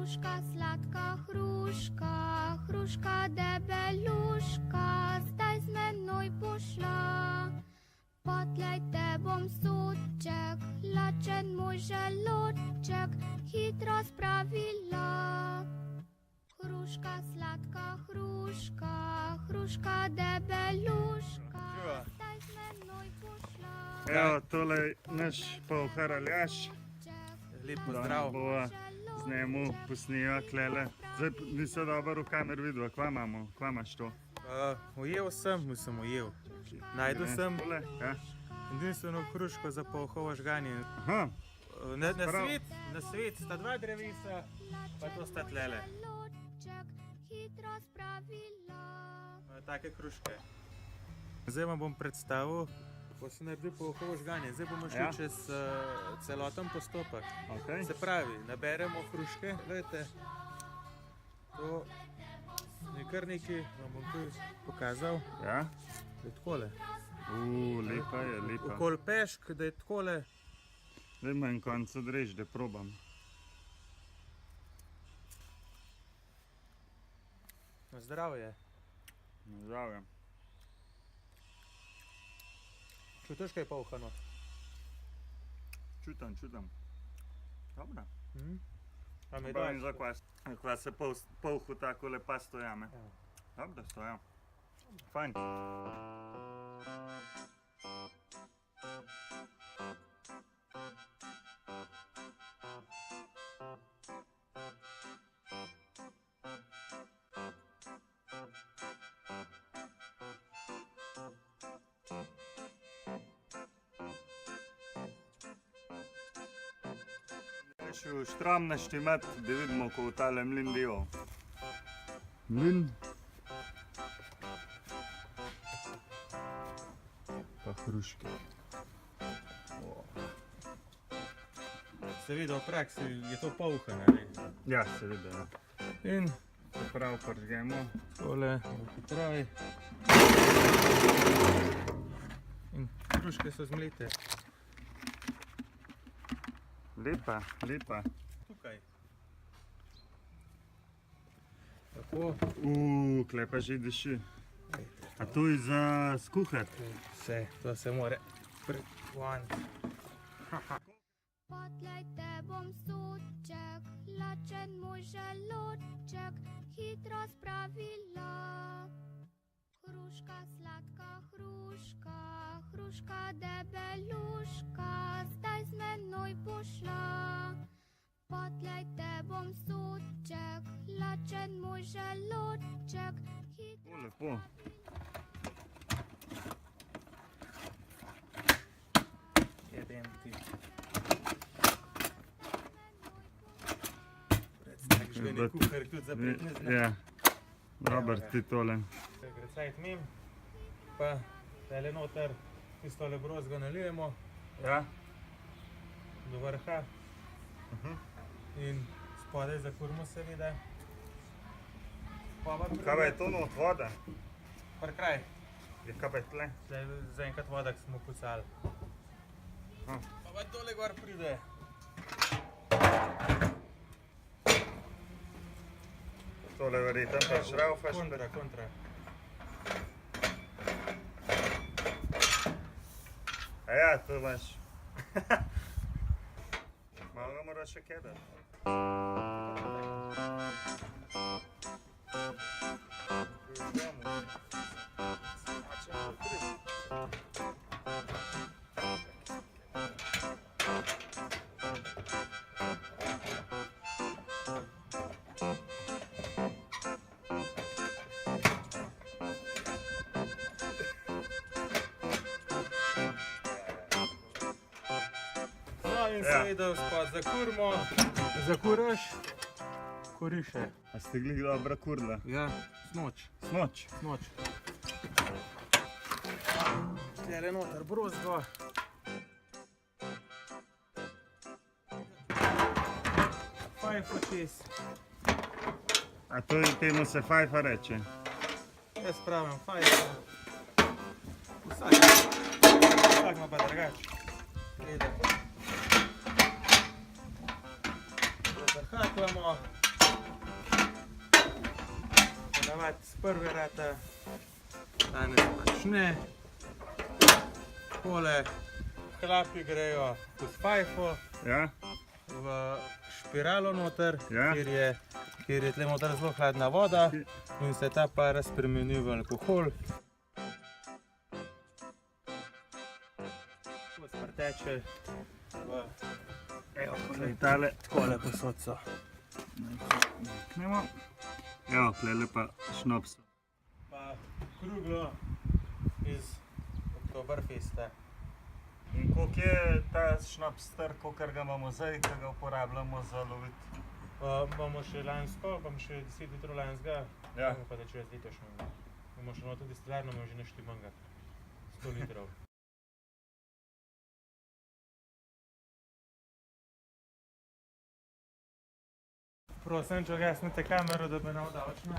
Hruška, sladka hruška, hruška debeluška, zdaj z menoj pošla. Potlej te bom suček, lačen moj želoček, hitro spravila. Hruška, sladka hruška, hruška debeluška, zdaj z menoj pošla. Evo, tole je naš pouhar Aljaž. Lep pozdrav. Bova z njemu posnila klele. Zdaj nisem dobro v kamer videl, kva imamo, kva imaš to? Ujel sem, mislim ujel. Najdel sem Tole, ja. edinstveno hruško za polhovo žganje. Aha, Na svet sta dva drevesa, pa to sta tlele. Hitro spravila. Take hruške. Zdaj vam bom predstavil, ko sem naredil polhovo žganje. Zdaj bomo šli Ja. čez celoten postopek. okej. Se pravi, naberemo hruške, gledajte, to je kar nekaj, vam bom tu pokazal, Ja. da je takole. Lepa je, lepa. Okoli pešk, da je takole, Zdaj ima en konc odrež, da probam. na zdravje. Zdravje. Čutiš, kaj je polhano? Čutam. Dobro. A mi Pravim daš? za kva se polhu takole pa stojame. Ja. Dobro, stojam. Fajn. Še štram naštimat, da vidimo, ko v tale mlin delal. Mlin. Pa hruške. Se vidi v praksi, je to polhano. Ja, seveda. Ja. In Se pravi, pržgemo. tole potravi. In hruške so zmlete. Lepa. Tukaj. Tako. Klej pa že diši. A to je za skuhati? Vse, to se mora prikvaniti. Potlej te bom suček, lačen moj želoček, hitro spravila. Hruška, sladka hruška, hruška debeluška, zdaj z menoj pošla. Potlej te bom suček, lačen moj želoček, hitro Lepo. Jedem ti. Predstavljaj, žgani kuhar tudi za pritne zna. Ja. Robert, ti tole. Grecajt mim, pa tale noter tistole brozgo nalijemo Ja. do vrha in spodaj zakurimo seveda. Kaj pa je to not voda? Par kraj, Je kaj pa je tle? zdaj zaenkrat voda, ki smo pucali. Aha. Pa tole gor pride. Tole verjetno pa šraufaš. Kontra. A ja, to imaš. Malo ga moraš še kedati. No in seveda spod zakuraš, kuriše. A ste glih dobra kurla? Ja, snoč. Snoč. Tele noter brozgo. Fajfo čez. A to je temu se fajfa reče? Jaz pravim fajfo. Vsak ima pa drugače. Gledaj. Zahaklamo. ponavadi z prve rata, danes pač ne. Tole hlapi grejo v fajfo, Ja, v špiralo noter, Ja. kjer je tle noter zelo hladna voda in se ta para spremeni v alkohol. Tako sprteče v, evo, tale. takole posod so. Knemo. Evo, tlele pa šnops. Pa kruglo iz Oktoberfesta. In koliko je ta šnops star, kolikor ga imamo zdaj, ki ga uporabljamo za loviti? Imamo še lansko, pa imamo še 10 litrov lanskega, Ja. imamo pa da čez letošnjega. Imamo še noto destilarno, imamo že nešto manjga, 100 litrov. Prosim, če gasnete kamero, da bi nam dal očna.